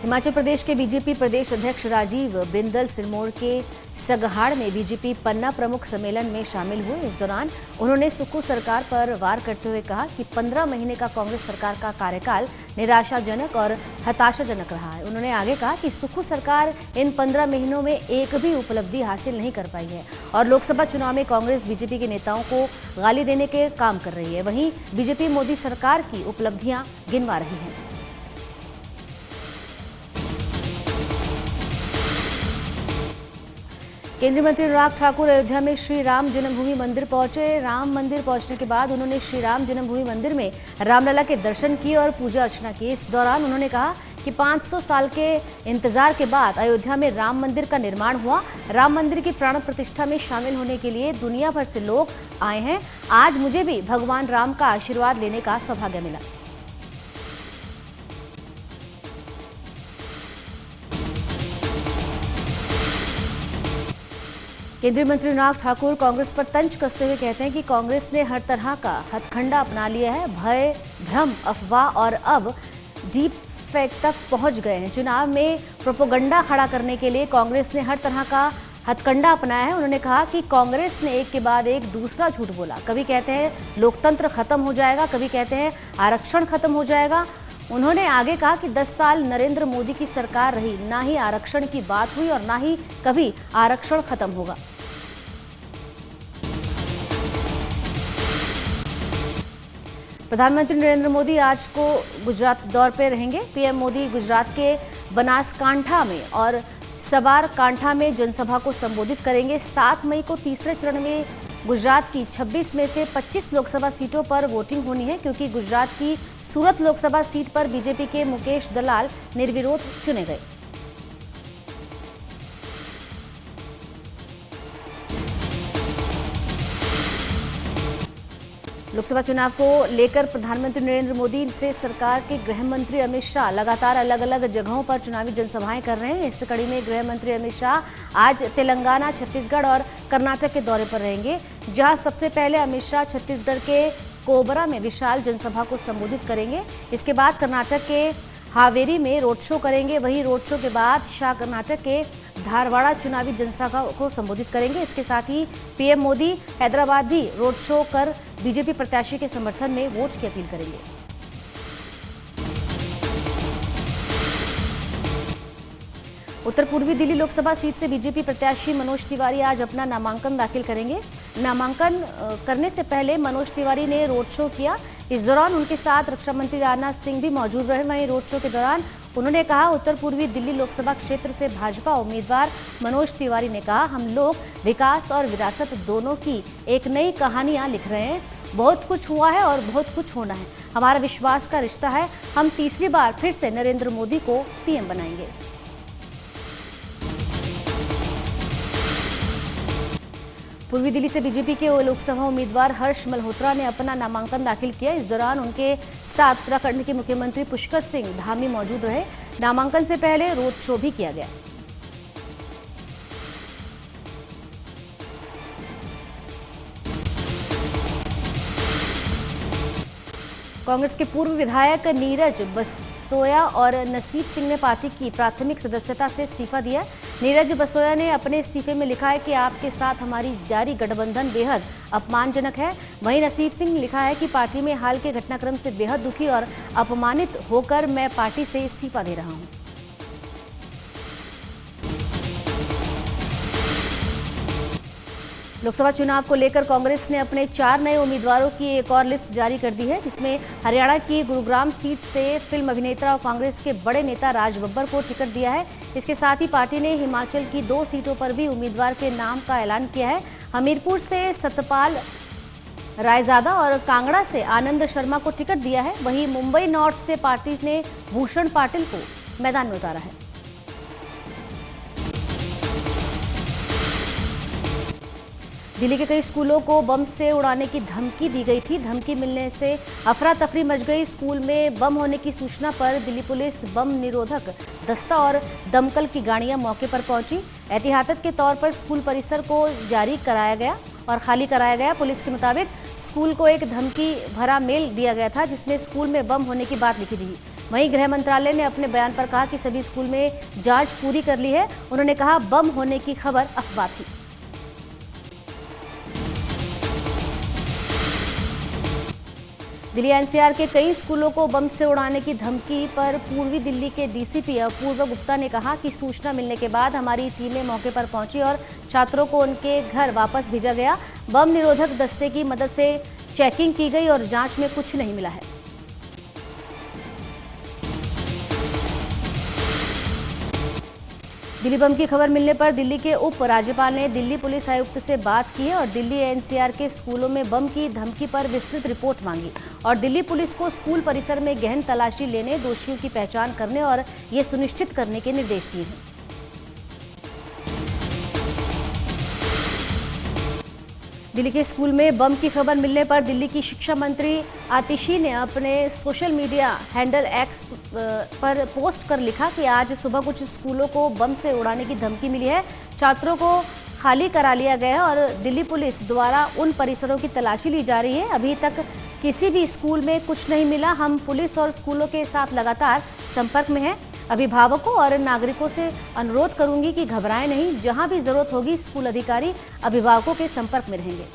हिमाचल प्रदेश के बीजेपी प्रदेश अध्यक्ष राजीव बिंदल सिरमौर के सगहाड़ में बीजेपी पन्ना प्रमुख सम्मेलन में शामिल हुए। इस दौरान उन्होंने सुक्खू सरकार पर वार करते हुए कहा कि 15 महीने का कांग्रेस सरकार का कार्यकाल निराशाजनक और हताशाजनक रहा है। उन्होंने आगे कहा कि सुक्खू सरकार इन 15 महीनों में एक भी उपलब्धि हासिल नहीं कर पाई है और लोकसभा चुनाव में कांग्रेस बीजेपी के नेताओं को गाली देने के काम कर रही है। वहीं बीजेपी मोदी सरकार की उपलब्धियां गिनवा रही है। केंद्रीय मंत्री अनुराग ठाकुर अयोध्या में श्री राम जन्मभूमि मंदिर पहुंचे। राम मंदिर पहुंचने के बाद उन्होंने श्री राम जन्मभूमि मंदिर में रामलला के दर्शन किए और पूजा अर्चना की। इस दौरान उन्होंने कहा कि 500 साल के इंतजार के बाद अयोध्या में राम मंदिर का निर्माण हुआ। राम मंदिर की प्राण प्रतिष्ठा में शामिल होने के लिए दुनिया भर से लोग आए हैं। आज मुझे भी भगवान राम का आशीर्वाद लेने का सौभाग्य मिला। केंद्रीय मंत्री अनुराग ठाकुर कांग्रेस पर तंज कसते हुए कहते हैं कि कांग्रेस ने हर तरह का हथकंडा अपना लिया है। भय, भ्रम, अफवाह और अब डीप फेक तक पहुंच गए हैं। चुनाव में प्रोपेगेंडा खड़ा करने के लिए कांग्रेस ने हर तरह का हथकंडा अपनाया है। उन्होंने कहा कि कांग्रेस ने एक के बाद एक दूसरा झूठ बोला। कभी कहते हैं लोकतंत्र खत्म हो जाएगा, कभी कहते हैं आरक्षण खत्म हो जाएगा। उन्होंने आगे कहा कि 10 साल नरेंद्र मोदी की सरकार रही, ना ही आरक्षण की बात हुई और ना ही कभी आरक्षण खत्म होगा। प्रधानमंत्री नरेंद्र मोदी आज को गुजरात दौर पर रहेंगे। पीएम मोदी गुजरात के बनासकांठा में और सबारकांठा में जनसभा को संबोधित करेंगे। 7 मई को तीसरे चरण में गुजरात की 26 में से 25 लोकसभा सीटों पर वोटिंग होनी है, क्योंकि गुजरात की सूरत लोकसभा सीट पर बीजेपी के मुकेश दलाल निर्विरोध चुने गए। लोकसभा चुनाव को लेकर प्रधानमंत्री नरेंद्र मोदी से सरकार के गृह मंत्री अमित शाह लगातार अलग अलग जगहों पर चुनावी जनसभाएं कर रहे हैं। इस कड़ी में गृह मंत्री अमित शाह आज तेलंगाना, छत्तीसगढ़ और कर्नाटक के दौरे पर रहेंगे, जहां सबसे पहले अमित शाह छत्तीसगढ़ के कोबरा में विशाल जनसभा को संबोधित करेंगे। इसके बाद कर्नाटक के हावेरी में रोड शो करेंगे। वहीं रोड शो के बाद शाह कर्नाटक के धारवाड़ा चुनावी जनसभा को संबोधित करेंगे। इसके साथ ही पीएम मोदी हैदराबाद भी रोड शो कर बीजेपी प्रत्याशी के समर्थन में वोट की अपील करेंगे। उत्तर पूर्वी दिल्ली लोकसभा सीट से बीजेपी प्रत्याशी मनोज तिवारी आज अपना नामांकन दाखिल करेंगे। नामांकन करने से पहले मनोज तिवारी ने रोड शो किया। इस दौरान उनके साथ रक्षा मंत्री राजनाथ सिंह भी मौजूद रहे। वहीं रोड शो के दौरान उन्होंने कहा, उत्तर पूर्वी दिल्ली लोकसभा क्षेत्र से भाजपा उम्मीदवार मनोज तिवारी ने कहा, हम लोग विकास और विरासत दोनों की एक नई कहानियां लिख रहे हैं। बहुत कुछ हुआ है और बहुत कुछ होना है। हमारा विश्वास का रिश्ता है। हम तीसरी बार फिर से नरेंद्र मोदी को पीएम बनाएंगे। पूर्वी दिल्ली से बीजेपी के लोकसभा उम्मीदवार हर्ष मल्होत्रा ने अपना नामांकन दाखिल किया। इस दौरान उनके साथ उत्तराखंड के मुख्यमंत्री पुष्कर सिंह धामी मौजूद रहे। नामांकन से पहले रोड शो भी किया गया। कांग्रेस के पूर्व विधायक नीरज बसोया और नसीब सिंह ने पार्टी की प्राथमिक सदस्यता से इस्तीफा दिया। नीरज बसोया ने अपने इस्तीफे में लिखा है कि आपके साथ हमारी जारी गठबंधन बेहद अपमानजनक है। वहीं नसीब सिंह ने लिखा है कि पार्टी में हाल के घटनाक्रम से बेहद दुखी और अपमानित होकर मैं पार्टी से इस्तीफा दे रहा हूं। लोकसभा चुनाव को लेकर कांग्रेस ने अपने 4 नए उम्मीदवारों की एक और लिस्ट जारी कर दी है, जिसमें हरियाणा की गुरुग्राम सीट से फिल्म अभिनेता और कांग्रेस के बड़े नेता राज बब्बर को टिकट दिया है। इसके साथ ही पार्टी ने हिमाचल की 2 सीटों पर भी उम्मीदवार के नाम का ऐलान किया है। हमीरपुर से सतपाल रायजादा और कांगड़ा से आनंद शर्मा को टिकट दिया है। वहीं मुंबई नॉर्थ से पार्टी ने भूषण पाटिल को मैदान में उतारा है। दिल्ली के कई स्कूलों को बम से उड़ाने की धमकी दी गई थी। धमकी मिलने से अफरा तफरी मच गई। स्कूल में बम होने की सूचना पर दिल्ली पुलिस बम निरोधक दस्ता और दमकल की गाड़ियां मौके पर पहुंची। एहतियात के तौर पर स्कूल परिसर को जारी कराया गया और खाली कराया गया। पुलिस के मुताबिक स्कूल को एक धमकी भरा मेल दिया गया था, जिसमें स्कूल में बम होने की बात लिखी थी। वहीं गृह मंत्रालय ने अपने बयान पर कहा कि सभी स्कूल में जांच पूरी कर ली है। उन्होंने कहा, बम होने की खबर अफवाह थी। दिल्ली एनसीआर के कई स्कूलों को बम से उड़ाने की धमकी पर पूर्वी दिल्ली के डीसीपी अपूर्व गुप्ता ने कहा कि सूचना मिलने के बाद हमारी टीमें मौके पर पहुंची और छात्रों को उनके घर वापस भेजा गया। बम निरोधक दस्ते की मदद से चेकिंग की गई और जांच में कुछ नहीं मिला है। दिल्ली बम की खबर मिलने पर दिल्ली के उप राज्यपाल ने दिल्ली पुलिस आयुक्त से बात की है और दिल्ली एनसीआर के स्कूलों में बम की धमकी पर विस्तृत रिपोर्ट मांगी और दिल्ली पुलिस को स्कूल परिसर में गहन तलाशी लेने, दोषियों की पहचान करने और ये सुनिश्चित करने के निर्देश दिए हैं। दिल्ली के स्कूल में बम की खबर मिलने पर दिल्ली की शिक्षा मंत्री आतिशी ने अपने सोशल मीडिया हैंडल एक्स पर पोस्ट कर लिखा कि आज सुबह कुछ स्कूलों को बम से उड़ाने की धमकी मिली है। छात्रों को खाली करा लिया गया है और दिल्ली पुलिस द्वारा उन परिसरों की तलाशी ली जा रही है। अभी तक किसी भी स्कूल में कुछ नहीं मिला। हम पुलिस और स्कूलों के साथ लगातार संपर्क में हैं। अभिभावकों और नागरिकों से अनुरोध करूंगी कि घबराएं नहीं। जहां भी जरूरत होगी स्कूल अधिकारी अभिभावकों के संपर्क में रहेंगे।